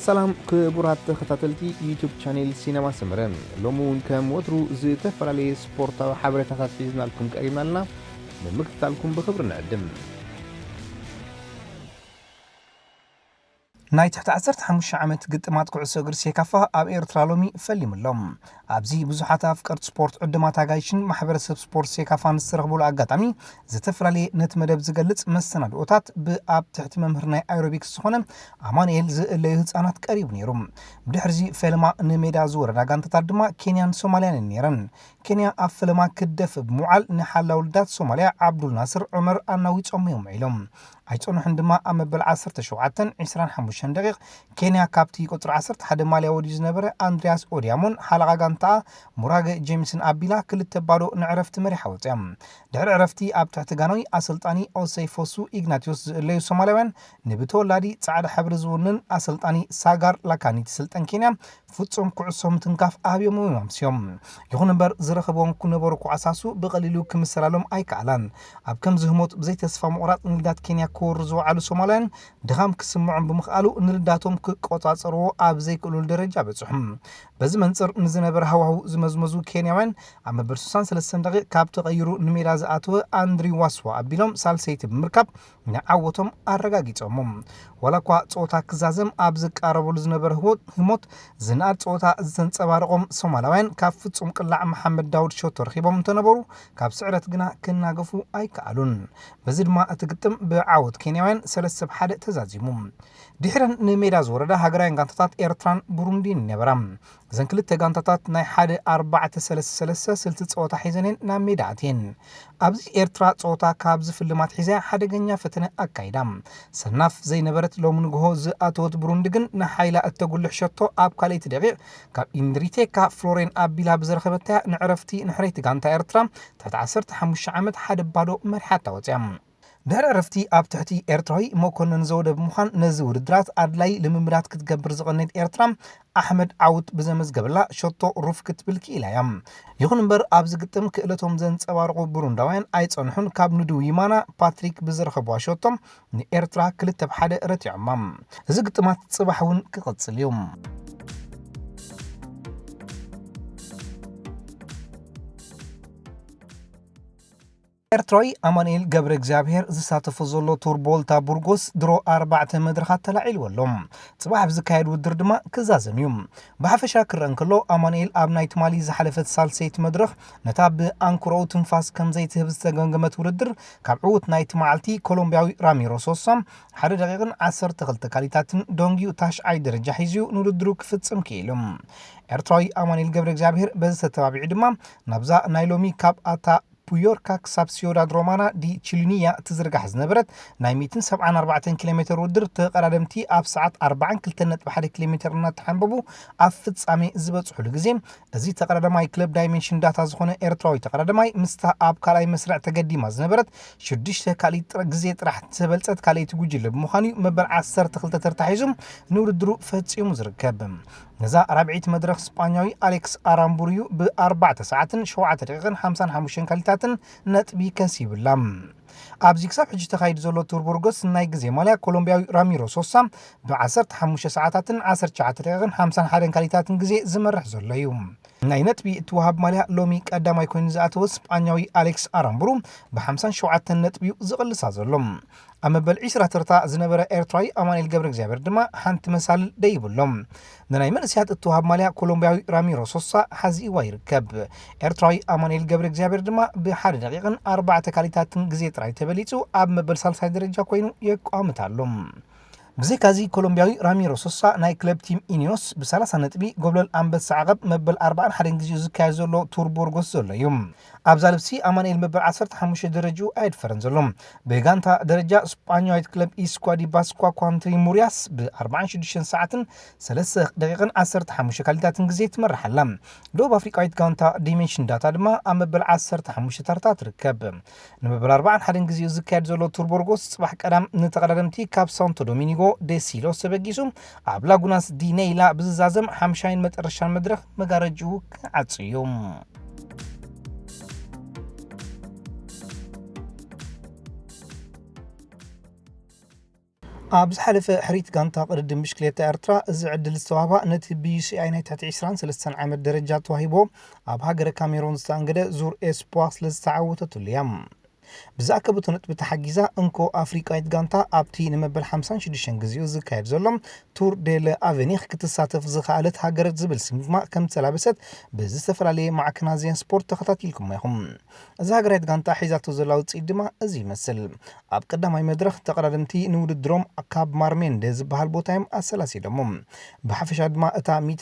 سلام كبرات تختاتلتي يوتيوب شانل سينما سمرن لومون كم وترو زتفرالي سبورتا وحبرتات حيزنا لكم قريبنا لنا بمكتالكم بخبر نعدم ናይ ትሕቲ 15 ዓመት ግጥማት ኩዕሶ እግሪ ሴካፋ ኣብ ኤርትራ ሎሚ ፈሊሙሎም ኣብዚ ብዙሓት ኣፍቀርቲ ስፖርት ዕድማት ኣጋይሽን ማሕበረሰብ ስፖርት ሴካፋን ዝረኽብሉ ኣጋጣሚ ዝተፈላለየ ነቲ መደብ ዝገልጽ መሰናድኦታት ብኣብ ትሕቲ መምህር ናይ ኣይሮቢክስ ዝኾነ ኣማኑኤል ዝእለዩ ህፃናት ቀሪቡ ነይሩ ብድሕሪ እዚ ፈለማ ንሜዳ ዝወረዳ ጋንታታት ድማ ኬንያን ሶማልያን ነይረን ኬንያ ኣብ ፈለማ ክደፍ ብምውዓል ንሓላ ውልዳት ሶማልያ ዓብዱል ናስር ዑመር ኣናዊፆም እዮም ኢሎም ኣይጾንሕን ድማ ኣብ መበል 17-25 ደቂቕ ኬንያ ካብቲ ቁጥሪ 11 ማልያ ወዲኡ ዝነበረ ኣንድሪያስ ኦዲያሞን ሓለቓ ጋንታ ሙራጌ ጄምስን ኣቢላ ክልተ ባዶ ንዕረፍቲ መሪሓ ወፅያ ድሕሪ ዕረፍቲ ኣብ ትሕቲ ጋናዊ ኣሰልጣኒ ኦሴይፎሱ ኢግናቲዮስ ዝእለዩ ሶማልያውያን ንብተወላዲ ጻዕዳ ሕብሪ ዝውንን ኣሰልጣኒ ሳጋር ላካኒ ትስልጠን ኬንያ ፍጹም ኩዕሶ ምትንካፍ ኣብዮም ኣምስዮም ይኹን እምበር ዝረኸቦም ኩነበሩ ኩዓሳሱ ብቐሊሉ ክምሰላሎም ኣይከኣላን ኣብ ከም ዝህሞት ብዘይ ተስፋ ምቑራጽ ንልዳት ኬንያ ክወሩ ዝወዓሉ ሶማልያን ድኻም ክስምዖም ብምኽኣሉ ንልዳቶም ክቆጻጸርዎ ኣብ ዘይክእሉሉ ደረጃ በጽሖም በዚ መንጽር ንዝነበረ ሃዋህው ዝመዝመዙ ኬንያውያን ኣብ መበል 63 ደቂቕ ካብ ተቐይሩ ንሜዳ ዝኣተወ ኣንድሪ ዋስዋ ኣቢሎም ሳልሰይቲ ብምርካብ ንዓወቶም ኣረጋጊጾሞም ወላ እኳ ጾታ ክዛዘም ኣብ ዝቃረበሉ ዝነበረ ህሞት ዝናድ ጾታ ዝተንጸባረቖም ሶማላውያን ካብ ፍጹም ቅላዕ መሐመድ ዳውድ ሾቶ ረኺቦም እንተነበሩ ካብ ስዕረት ግና ክናገፉ ኣይከኣሉን በዚ ድማ እቲ ግጥም ብዓወት ኬንያውያን 3-1 ተዛዚሙ ድሕረን ንሜዳ ዝወረዳ ሃገራውያን ጋንታታት ኤርትራን ቡሩንዲን ነበራ እዘን ክልተ ጋንታታት ናይ 1-4-3-3 ስልቲ ጸወታ ሒዘንን ናብ ሜዳ ኣትየን ኣብዚ ኤርትራ ጸወታ ካብ ዝፍልማት ሒዛ ሓደገኛ ፈተነ ኣካይዳ ሰናፍ ዘይነበረት ሎሚ ንግሆ ዝኣተወት ቡሩንዲ ግን ንሓይላ እተጉልሕ ሸቶ ኣብ ካልአይቲ ደቂቕ ካብ ኢንድሪቴካ ፍሎሬን ኣቢላ ብዝረኸበታ ንዕረፍቲ ንሕረይቲ ጋንታ ኤርትራ ትሕቲ 15 ዓመት ሓደ ባዶ መሪሓታ ወፅያ ድሕሪ ዕረፍቲ ኣብ ትሕቲ ኤርትራዊ መኮነን ዘውደ ብምዃን ነዚ ውድድራት ኣድላይ ልምምዳት ክትገብር ዝቐነድ ኤርትራ ኣሕመድ ዓውት ብዘመዝገበላ ሸቶ ሩፍ ክትብል ክኢላ እያ ይኹን እምበር ኣብዚ ግጥም ክእለቶም ዘንጸባርቑ ቡሩንዳውያን ኣይጸንሑን ካብ ንድው ይማና ፓትሪክ ብዝረኸብዋ ሸቶም ንኤርትራ 2-1 ረቲዖማ እዚ ግጥማት ጽባሕ እውን ክቕጽል እዩ ኤርትራዊ ኣማኑኤል ገብረ እግዚአብሔር ዝሳተፉ ዘሎ ቱር ቦልታ ቡርጎስ ድሮ 4 መድረኻት ተላዒልወሎም ጽባሕ ብዝካየድ ውድድር ድማ ክዛዘም እዩ ብሓፈሻ ክረአ እንከሎ ኣማኑኤል ኣብ ናይ ትማሊ ዝሓለፈት ሳልሰይቲ መድረኽ ነታ ብኣንኩሮኡ ትንፋስ ከም ዘይትህብ ዝተገምገመት ውድድር ካብ ዕዉት ናይቲ መዓልቲ ኮሎምቢያዊ ራሚሮ ሶሳ 1 ደቂቕን 12 ካሊታትን ዶንጊኡ ታሽዓይ ደረጃ ሒዙ ንውድድሩ ክፍጽም ክኢሉ ኤርትራዊ ኣማኑኤል ገብረ እግዚአብሔር በዚ ተተባቢዑ ድማ ናብዛ ናይ ሎሚ ካብ ኣታ ፑዮርካ ክሳብ ሲዮዳድ ሮማና ዲ ቺሊኒያ ትዝርጋሕ ዝነበረት ናይ 174 ኪሎሜትር ውድድር ተቐዳደምቲ ኣብ ሰዓት 42.1 ኪሎሜትር እናተሓንበቡ ኣብ ፍጻሜ ዝበጽሑሉ ግዜ እዚ ተቐዳዳማይ ክለብ ዳይሜንሽን ዳታ ዝኾነ ኤርትራዊ ተቐዳዳማይ ምስታ ኣብ ካልኣይ መስርዕ ተገዲማ ዝነበረት 6 ካሊት ግዜ ጥራሕ ተበልጸት ካልአይቲ ጉጅለ ብምዃኑ መበል 12 ተርታሒዙ ንውድድሩ ፈጺሙ ዝርከብ ነዛ ራብዒት መድረኽ ስፓኛዊ ኣሌክስ ኣራምቡሪዩ ብ4 ሰዓትን 7 ደቂቕን 55 ካሊታትን ነጥቢ ከሲብላ ኣብዚ ክሳብ ሕጂ ተኻይዱ ዘሎ ቱር ቡርጎስ ናይ ግዜ ማልያ ኮሎምቢያዊ ራሚሮ ሶሳ ብ15 ሰዓታትን 19 ደቂቕን 51 ካሊታትን ግዜ ዝመርሕ ዘሎ እዩ ናይ ነጥቢ እትወሃብ ማልያ ሎሚ ቀዳማይ ኮይኑ ዝኣተወ ስፓኛዊ ኣሌክስ ኣራምቡሩ ብ57 ነጥቢ ዝቕልሳ ዘሎ ኣብ መበል 20 ተርታ ዝነበረ ኤርትራዊ ኣማኑኤል ገብረ እግዚአብሔር ድማ ሓንቲ መሳልል ደይብሎም ንናይ መንእስያት እትወሃብ ማልያ ኮሎምቢያዊ ራሚሮ ሶሳ ሓዚእዋ ይርከብ ኤርትራዊ ኣማኑኤል ገብረ እግዚአብሔር ድማ ብ1 ደቂቕን 4 ካሊታትን ግዜ ጥራይ ተበሊጹ ኣብ መበል 30 ደረጃ ኮይኑ የቋምት ኣሎ ብዘይካዚ ኮሎምቢያዊ ራሚሮ ሶሳ ናይ ክለብ ቲም ኢኒዮስ ብ30 ነጥቢ ጎብለል ኣንበሳ ዓቐብ መበል 41 ጊዜ ዝካየድ ዘሎ ቱር ቡርጎስ ዘሎ እዩ ኣብዛ ልብሲ ኣማኑኤል መበል 15 ደረጃኡ ኣይድፈረን ዘሎ ብጋንታ ደረጃ ስፓኛዊት ክለብ ኢስኳዲ ባስኳ ኳንትሪ ሙሪያስ ብ46 ሰዓትን 3 ደቂቕን 15 ካሊታትን ግዜ ትመርሓላ ደቡብ ኣፍሪቃዊት ጋንታ ዳይሜንሽን ዳታ ድማ ኣብ መበል 15 ተርታ ትርከብ ንመበል 41 ጊዜ ዝካየድ ዘሎ ቱር ቡርጎስ ጽባሕ ቀዳም ንተቐዳደምቲ ካብ ሳንቶ ዶሚኒጎ ደሲሎ ሰበጊሱ ኣብ ላጉናስ ዲ ኔይላ ብዝዛዘም 50 መጨረሻን መድረኽ መጋረጅኡ ክዓጽዩ أبز حلفة حريت قانتا قرد مشكلة إرترا زعد الاستوابا نت BCI نت 23 عام درجات وهيبو أب هاجر كاميرون ستانجد زور إسبواس للتعاوتة اليوم بزاكبو تنت بتحجزا انكو افريقيا غانتا ابتي نمبل 56 غزيو زكايد زلم تور ديل افينيخ كتساتف زخالت هاجرت زبل سمما كم تلابست بزستفرالي مع كنازيان سبورت تخطاتيلكم يهم اذا هاجرت غانتا حيزاتو زلاو تصيدما ازي مسل اب قداماي مدرخ تقرارمتي نود دروم اكاب مارمين دز بحال بوتايم اسلاسي دمم بحفش ادما اتا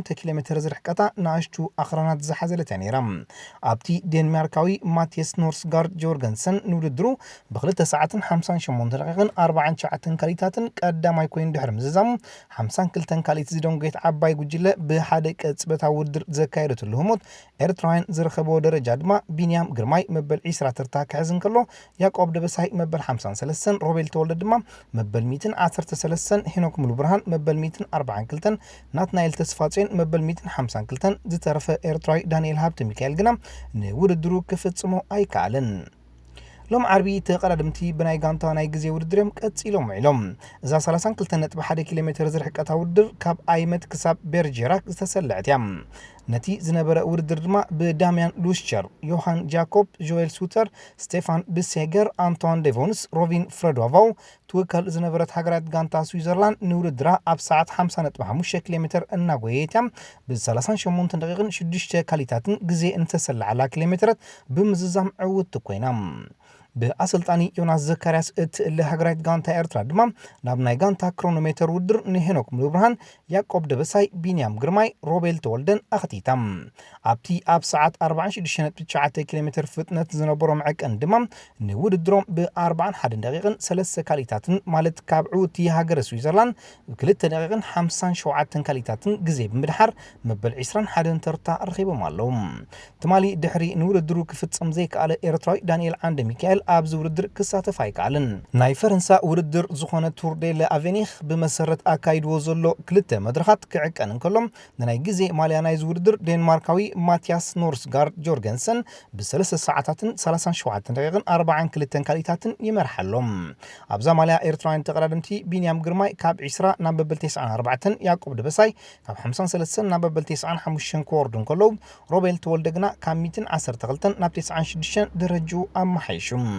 128.8 كيلومتر زرحقتا ناشتو اخرانات زحزلتاني رم ابتي دنماركاوي ماتيس نورسغارد جورغنسن نوددرو بخلت ساعات 58 دقيقة 49 كاليتاتن قداماي كوين دحر مززام 52 كاليت زيدونغيت عباي ጉጅለ بحده قصبتا ودر زكايرت لهموت ኤርትራውያን ዝረኸበው ደረጃ ድማ ቢንያም ግርማይ መበል 20 ተርታ ክሕዝን ከሎ ያዕቆብ ደበሳይ መበል 53 ሮቤል ተወልደ ድማ መበል 113 ሄኖክ ሙሉ ብርሃን መበል 142 ናትናኤል ተስፋጽዮን መበል 152 ዝተረፈ ኤርትራዊ ዳንኤል ሃብተ ሚካኤል ግና ንውድድሩ ክፍጽሞ አይካለን لوم عربي تقردمتي بناي غانتا ناي غزي ودرم قصيلوم عيلوم اذا 32.1 كيلومتر زرحقتا ودر كاب ايمت كساب بيرجراك تسلعتيام نتي زنبره ودر دما بداميان لوشچر يوهان جاكوب جويل سوتر ستيفان بسيجر انطوان ديفونس روفين فريدوفاو توكل زنبره هاجرات غانتا سويسرلاند نودرا اب ساعه 50.5 كيلومتر انغويتام ب 38 دقيقه 6 كاليتاتن غزي انتسلع على كيلومترات بمززام عوت كوينام بأسلطاني يوناس زكرياس اللي هاجرات غانتا إرترا دمام نابناي غانتا كرونومتر ودر نهنوك ملوبرهان يعقوب دبساي بينيام غرماي روبيل تولدن أختيتام أبتي أب ساعات 24.9 كيلومتر فتنة زنبورو معك اندمام نود الدروم ب41 دقيقة 3 كاليتاتن مالت كابعوتي هاجر سويسرلاند بكلت دقيقة 57 كاليتاتن غزي بمدحر مبل 21 ترتا رخيبو مالهم تمالي دحري نود الدرو كفتصم زيك على إرتراي دانيال عند ميكائيل أبز وردر كساتف هايكالن ناي فرنسا وردر زخونة تور دي لأفينيخ بمسرة أكايد وزولو كلتا مدرخات كعك أنن كلهم ناي جزي ماليانايز وردر دنماركاوي ماتياس نورسغارد جورغنسن بثلاث ساعات 37 دقيقة 40 كلتن كاليتاتن يمرحلهم أبزا ماليا إيرتراين تقرادمتي بينيام غرماي كاب 10 ناببل 94 يعقوب دبساي كاب 53 ناببل 95 كوردن كلهم روبيل تولدغنا كاب 110 ناب 96 درجو أم حيشم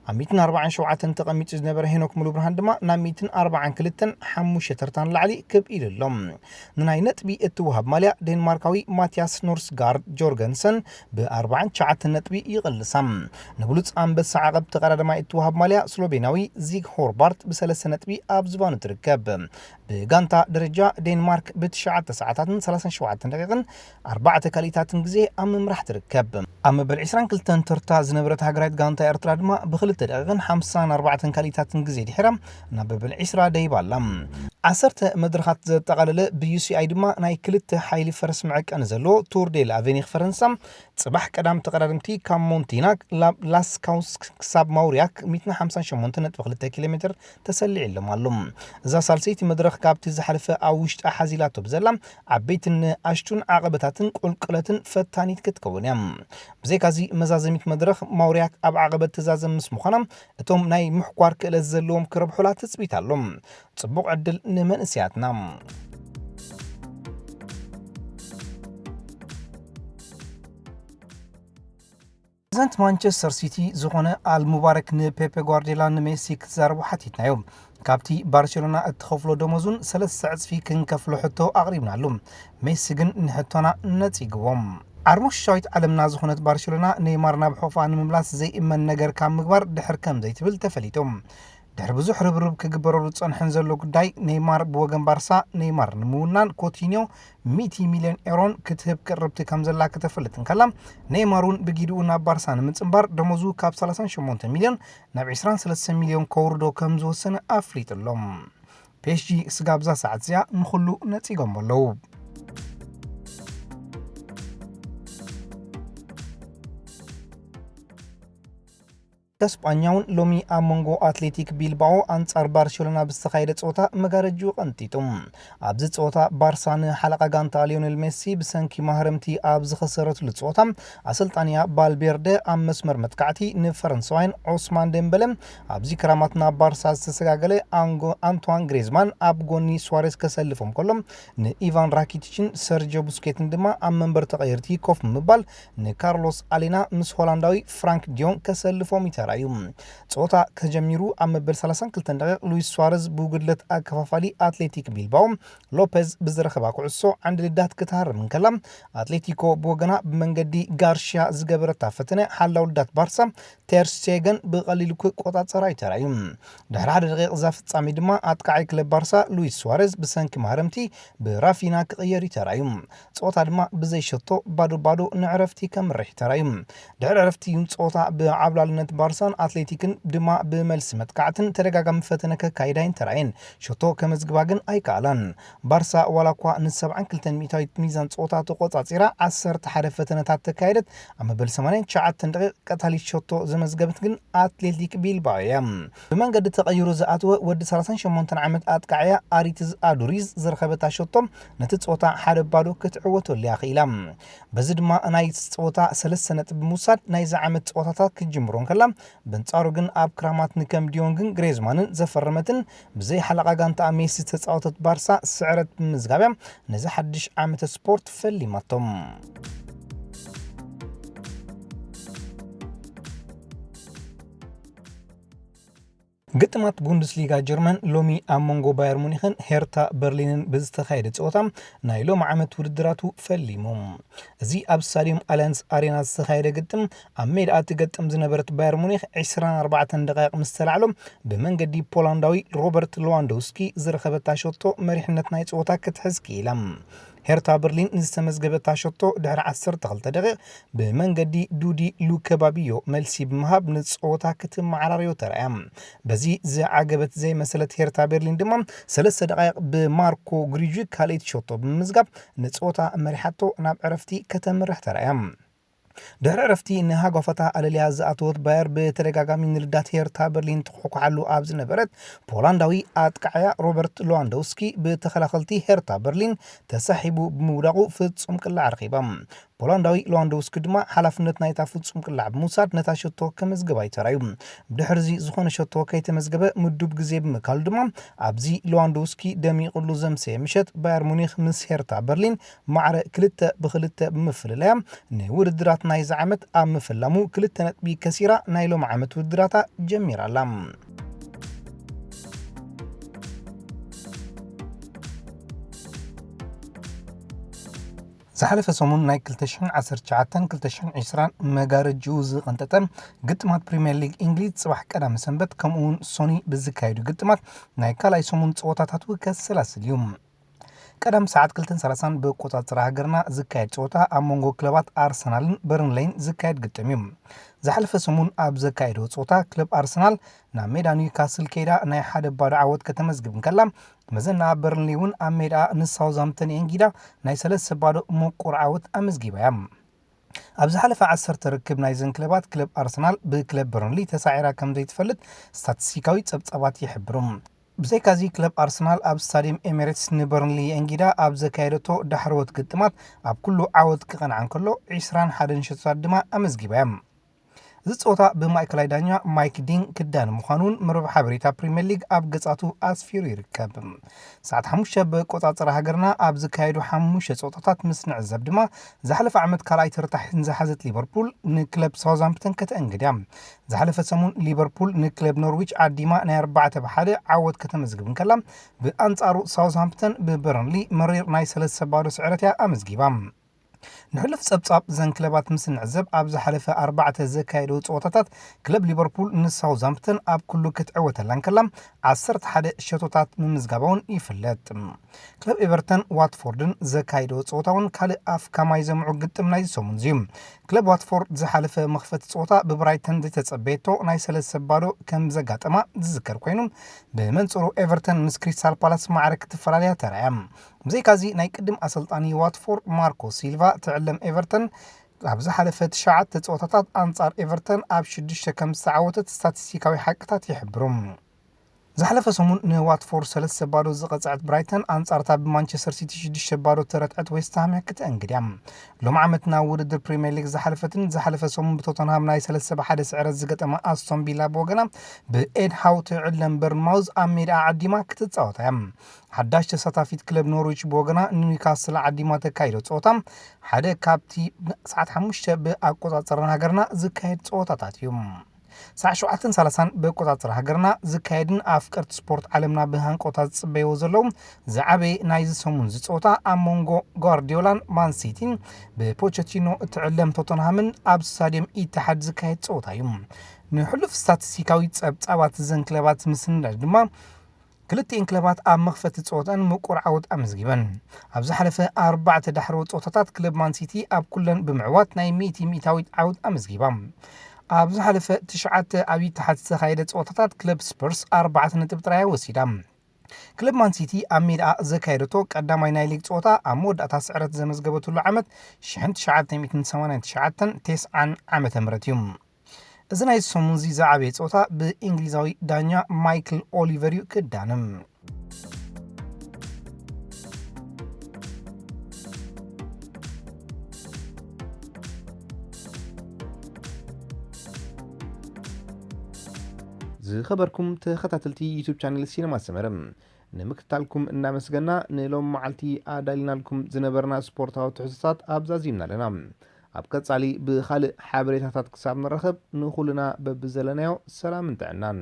عميتن 47 تقميت زنبر هينوك ملو برهان دما ناميتن 42 حموش ترتان لعلي كب إلى اللوم نناي نتبي اتوهب ماليا دنماركاوي ماتياس نورسغارد جورغنسن ب49 نتبي يغلسم نبلوت أنبس عقب تقرر ما اتوهب ماليا سلوبيناوي زيغ هوربارت ب3 نتبي أبزبان تركب بغانتا درجة دنمارك ب9 ساعات 37 دقيقة 4 كاليتات غزي أم مرح تركب أما بال20 كلتن ترتا زنبرت هاجرات غانتا إرترا دما بخلت دقيقة 54 كاليتات غزي دحرم نابل بال10 ديبالم عسرت مدرخات تقلل BCI دما ناي كلت حيلي فرس معك أنزلو تور ديل أفينيخ فرنسا صباح قدام تقررمتي كام مونتيناك لاس كاوس كساب مورياك 158 كيلومتر تسلع لمالهم إذا سالسيتي مدرخ كابتي زحلفة أوشت أحازيلاتو بزلم عبيتن أشتون عقبتاتن قلقلتن فتانيت كتكونيم بزيكازي مزازميت مدرخ مورياك أب عقبت تزازم مسموخنم اتوم ناي محقوار كالزلوم كربحولات تسبيتالهم تصبق عدل نمن اسياتنا زنت مانشستر سيتي زغونه المبارك نبيب غوارديولا نميسي كتزاربو حتيتنا يوم كابتي برشلونة اتخفلو دموزون 3 ساعات في كنكفلو حتو أغريبنا لهم ميسي جن نحطونا نتيجوهم عرموش شويت علمنا زخونة برشلونة نيمارنا بحوفان مملاس زي إما النجر كام مقبر دحر كام زي تبل تفليتهم دحر بزوح ربرب كجبرو تصنحن زلو قداي نيمار بوغن بارسا نيمار نمونان كوتينيو 100 مليون ايرون كتهب كربت كامزلا كتفلتن كلام نيمارون بجيدونا بارسا نمصنبار دموزو كاب 38 مليون ناب 23 مليون كوردو كمزو سنه افريت اللوم بيشجي سغابزا ساعتيا نخلو نتيغم بلو ተስጳኛውን ሎሚ አሞንጎ አትሌቲክ ቢልባኦ አንጻር ባርሴሎና ብስተኻይደ ጾታ መጋረጁ ቀንጢጡም ኣብዚ ጾታ ባርሳን ሓለቃ ጋንታ ሊዮኔል ሜሲ ብሰንኪ ማህረምቲ ኣብ ዝኸሰረትሉ ጾታ ኣሰልጣንያ ባልቤርደ ኣብ መስመር መትካዕቲ ንፈረንሳዋይን ዑስማን ደምበለ ኣብዚ ክራማትና ባርሳ ዝተሰጋገለ አንቷን ግሬዝማን ኣብ ጎኒ ስዋሬስ ከሰልፎም ከሎም ንኢቫን ራኪቲችን ሰርጂዮ ቡስኬትን ድማ ኣብ መንበር ተቐየርቲ ኮፍ ምባል ንካርሎስ አሌና ምስ ሆላንዳዊ ፍራንክ ዲዮን ከሰልፎም ራዩ ጾታ ከጀሚሩ ኣብ መበል 32 ደቂቕ ሉዊስ ስዋሬዝ ብጉድለት ኣከፋፋሊ አትሌቲክ ቢልባኦ ሎፔዝ ብዝረኸባ ኩዕሶ ዓንዲ ልዳት ክትሃርም እንከላ አትሌቲኮ ብወገና ብመንገዲ ጋርሺያ ዝገበረታ ፈተነ ሓላው ልዳት ባርሳ ቴር ስቴገን ብቐሊሉ ክቆጻጸራ ይተራዩ ድሕሪ ሓደ ደቂቕ እዛ ፍጻሜ ድማ ኣጥቃዓይ ክለብ ባርሳ ሉዊስ ስዋሬዝ ብሰንኪ ማህረምቲ ብራፊና ክቕየር ይተራዩ ጾታ ድማ ብዘይ ሸቶ ባዶ ባዶ ንዕረፍቲ ከምርሕ ይተራዩ ድሕሪ ዕረፍቲ ጾታ ብዓብላልነት ባርሳን አትሌቲክን ድማ ብመልስ መጥቃዕትን ተደጋጋሚ ፈተነ ከካይዳይን ተራየን ሸቶ ከመዝግባ ግን ኣይከኣላን ባርሳ ዋላኳ ን72 ሚታዊት ሚዛን ጾታ ተቆጻጺራ 11 ፈተነታት ተካይደት ኣብ መበል 89 ደቂቕ ቀታሊት ሸቶ ዘመዝገበት ግን አትሌቲክ ቢልባኦ እያ ብመንገዲ ተቐይሩ ዝኣተወ ወዲ 38 ዓመት ኣጥቃዕያ አሪትዝ ኣዱሪዝ ዝረኸበታ ሸቶ ነቲ ጾታ ሓደ ባዶ ክትዕወተሉ ያኽኢላ በዚ ድማ ናይ ጾታ 3 ነጥብ ብምውሳድ ናይዚ ዓመት ጾታታት ክጅምሮን ከላ በንጻሩ ግን ኣብ ክራማት ንከም ዲዮንግን ግሬዝማንን ዘፈረመትን ብዘይ ሓለቃ ጋንታ ሜሲ ተጻወተት ባርሳ ስዕረት ብምዝጋብያ ነዚ ሓድሽ ዓመተ ስፖርት ፈሊማቶም ግጥማት ቡንደስሊጋ ጀርመን ሎሚ አሞንጎ ባየር ሙኒኽን ሄርታ በርሊንን ብዝተኻየደ ጾታ ናይ ሎም ዓመት ውድድራቱ ፈሊሞም እዚ ኣብ ስታዲየም አሊያንስ አሬና ዝተኻየደ ግጥም ኣብ ሜዳ ትገጥም ዝነበረት ባየር ሙኒኽ 24 ደቂቕ ምስ ተላዕሎም ብመንገዲ ፖላንዳዊ ሮበርት ሌዋንዶውስኪ ዝረኸበታ ሸቶ መሪሕነት ናይ ጾታ ክትሕዝ ክኢላ ሄርታ በርሊን ዝተመዝገበታ ሸቶ ድሕሪ 12 ደቂቕ ብመንገዲ ዱዲ ሉከባቢዮ መልሲ ብምሃብ ንጾታ ክትመዓራርዮ ተራእያ በዚ ዝዓገበት ዘይ መሰለት ሄርታ በርሊን ድማ 3 ደቂቕ ብማርኮ ግሪጅ ካልእት ሸቶ ብምዝጋብ ንጾታ መሪሓቶ ናብ ዕረፍቲ ከተምርሕ ተራእያ ድሕሪ ዕረፍቲ ንሃጓፈታ ኣለልያ ዝኣተወት ባየር ብተደጋጋሚ ንልዳት ሄርታ በርሊን ትኩሓሉ ኣብ ዝነበረት ፖላንዳዊ ኣጥቃዕያ ሮበርት ሌዋንዶውስኪ ብተኸላኸልቲ ሄርታ በርሊን ተሳሒቡ ብምውዳቑ ፍጹም ቅላዕ ረኺባ ፖላንዳዊ ሌዋንዶውስኪ ድማ ሓላፍነት ናይታ ፍጹም ቅላዕ ብምውሳድ ነታ ሸቶ ከመዝገባ ይተራዩ ብድሕሪዚ ዝኾነ ሸቶ ከይተመዝገበ ምዱብ ግዜ ብምካሉ ድማ ኣብዚ ሌዋንዶውስኪ ደሚቑሉ ዘምሰየ ምሸት ባየር ሙኒኽ ምስ ሄርታ በርሊን ማዕረ 2-2 ብምፍልለያ ንውድድራት ናይዚ ዓመት ኣብ ምፍላሙ 2 ነጥቢ ከሲራ ናይ ሎም ዓመት ውድድራታ ጀሚራላ ዝሓለፈ ሰሙን ናይ 2019-2020 መጋረጅኡ ዝቐንጠጠ ግጥማት ፕሪምየር ሊግ እንግሊዝ ጽባሕ ቀዳመ ሰንበት ከምኡውን ሶኒ ብዝካየዱ ግጥማት ናይ ካልኣይ ሰሙን ጸወታታት ከሰላስል እዩ ቀደም ሰዓት 2:30 በቆጻጽራ ሃገርና ዝካየድ ጸወታ ኣብ መንጎ ክለባት አርሰናልን በርንሌይን ዝካየድ ግጥም እዩ ዝሓለፈ ሰሙን ኣብ ዘካየደው ጸወታ ክለብ አርሰናል ናብ ሜዳ ኒውካስል ከይዳ ናይ ሓደ ባዶ ዓወት ከተመዝግብ እንከላ መዘና በርንሌውን ኣብ ሜዳ ንሳውዛምፕተን ኤንጊዳ ናይ 3 ባዶ ሙቁር ዓወት ኣመዝጊባ እያ ኣብ ዝሓለፈ 10 ርክብ ናይ ዘን ክለባት ክለብ አርሰናል ብክለብ በርንሊ ተሳዒራ ከም ዘይትፈልጥ ስታቲስቲካዊ ጸብጻባት ይሕብሩ ብዘይካዚ ክለብ አርሰናል ኣብ ስታዲየም ኤሚሬትስ ንበርንሊ ኤንጊዳ ኣብ ዘካየደቶ ዳሕረወት ግጥማት ኣብ ኩሉ ዓወት ክቐንዓን ከሎ 21 ሸቶታት ድማ ኣመዝጊባ እያ እዚ ጾታ ብማእከላይ ዳኛ ማይክ ዲን ክዳን ምዃኑን መርበብ ሓበሬታ ፕሪምየር ሊግ ኣብ ገጻቱ ኣስፊሩ ይርከብ ሰዓት 5 በቆጻጽራ ሃገርና ኣብ ዝካየዱ 5 ጾታታት ምስ ንዕዘብ ድማ ዝሓለፈ ዓመት ካልኣይ ተርታሕ ዝሓዘት ሊቨርፑል ንክለብ ሳውዛምፕተን ከተእንግድያ ዝሓለፈ ሰሙን ሊቨርፑል ንክለብ ኖርዊች ዓዲማ ናይ 4-1 ዓወት ከተመዝግብ እንከላ ብኣንጻሩ ሳውዛምፕተን ብበርንሊ መሪር ናይ 3 ባዶ ስዕረት ኣመዝጊባ ንሕልፍ ጸብጻብ ዘን ክለባት ምስ ንዕዘብ ኣብ ዝሓለፈ 4 ዘካየደው ጸወታታት ክለብ ሊቨርፑል ንሳውዛምፕተን ኣብ ኩሉ ክትዕወተላን ከላ 11 ሸቶታት ምምዝጋባውን ይፍለጥ ክለብ ኤቨርተን ዋትፎርድን ዘካየደው ጸወታውን ካልእ ኣፍ ካማይ ዘምዑ ግጥም ናይ ሰሙን እዩ ክለብ ዋትፎርድ ዝሓለፈ መኽፈት ጸወታ ብብራይተን ዝተጸበየቶ ናይ 3 ባዶ ከም ዘጋጠማ ዝዝከር ኮይኑ ብመንጽሩ ኤቨርተን ምስ ክሪስታል ፓላስ ማዕረክ ትፈላለያ ተራእያ ብዘይካዚ ናይ ቅድም ኣሰልጣኒ ዋትፎርድ ማርኮ ሲልቫ ትዕለም ኤቨርተን ኣብዚ ሓለፈት 9 ፀወታታት ኣንጻር ኤቨርተን ኣብ 6 ከም ዝተዓወተት ስታቲስቲካዊ ሓቅታት ይሕብሩ። ዝሓለፈ ሰሙን ንዋትፎርድ 3-0 ዝቐፅዐት ብራይተን ኣንጻርታ ብማንቸስተር ሲቲ 6-0 ተረትዐት ዌስትሃም ክትእንግድያ። ሎም ዓመት ናብ ውድድር ፕሪምየር ሊግ ዝሓለፈ ሰሙን ብቶተንሃም ናይ 3-1 ስዕረት ዝገጠመ ኣስቶን ቪላ ብወገና ብኤድ ሃው ትዕለም በርንማውዝ ኣብ ሜዳ ዓዲማ ክትፃወታ እያ። ሓዳሽ ተሳታፊት ክለብ ኖርዊች ብወገና ኒውካስል ዓዲማ ተካይዶ ፀወታ ሓደ ካብቲ ሰዓት 5 ብኣቆፃፅራ ሃገርና ዝካየድ ፀወታታት እዩ። ሰዓት 7:30 ብቆፃፅራ ሃገርና ዝካየድን ኣፍቀርቲ ስፖርት ዓለምና ብሃንቆታ ዝፅበይዎ ዘለዉ ዝዓበየ ናይ ዝሰሙን ዝፀወታ ኣብ ሞንጎ ጓርዲዮላን ማንሲቲን ብፖቸቲኖ እትዕለም ቶተንሃምን ኣብ ስታድየም ኢትሓድ ዝካየድ ፀወታ እዩ። ንሕሉፍ ስታቲስቲካዊ ፀብፃባት ዘን ክለባት ምስንዳድ ድማ ክልቲአን ክለባት ኣብ መኽፈቲ ፀወታን ምቁር ዓወት ኣመዝጊበን። ኣብ ዝሓለፈ 4 ዳሕሮ ፀወታታት ክለብ ማንሲቲ ኣብ ኩለን ብምዕዋት ናይ 100 ዓወት ኣመዝጊባ። ኣብ ዝሓለፈ 9 ኣብ ኢትሓድ ዝተኻየደ ፀወታታት ክለብ ስፐርስ 4 ነጥብ ጥራይ ወሲዳ። ክለብ ማንሲቲ ኣብ ሜዳ ዘካየደቶ ቀዳማይ ናይ ሊግ ፀወታ ኣብ መወዳእታ ስዕረት ዘመዝገበትሉ ዓመት 1989 ዓመተ ምህረት እዩ። እዚ ናይ ሰሙን ዝዓበየ ፀወታ ብእንግሊዛዊ ዳኛ ማይክል ኦሊቨር ክዳንም። ዝኸበርኩም ተኸታተልቲ ዩቲዩብ ቻነል ሲነማ ሰመረ ንምክትታልኩም እናመስገና ንሎም መዓልቲ ኣዳሊናልኩም ዝነበርና ስፖርታዊ ትሕዝቶታት ኣብዛዚምና ኣለና። ኣብ ቀጻሊ ብኻልእ ሓበሬታታት ክሳብ ንረኸብ ንኹልና በብዘለናዮ ሰላም እንተዕናን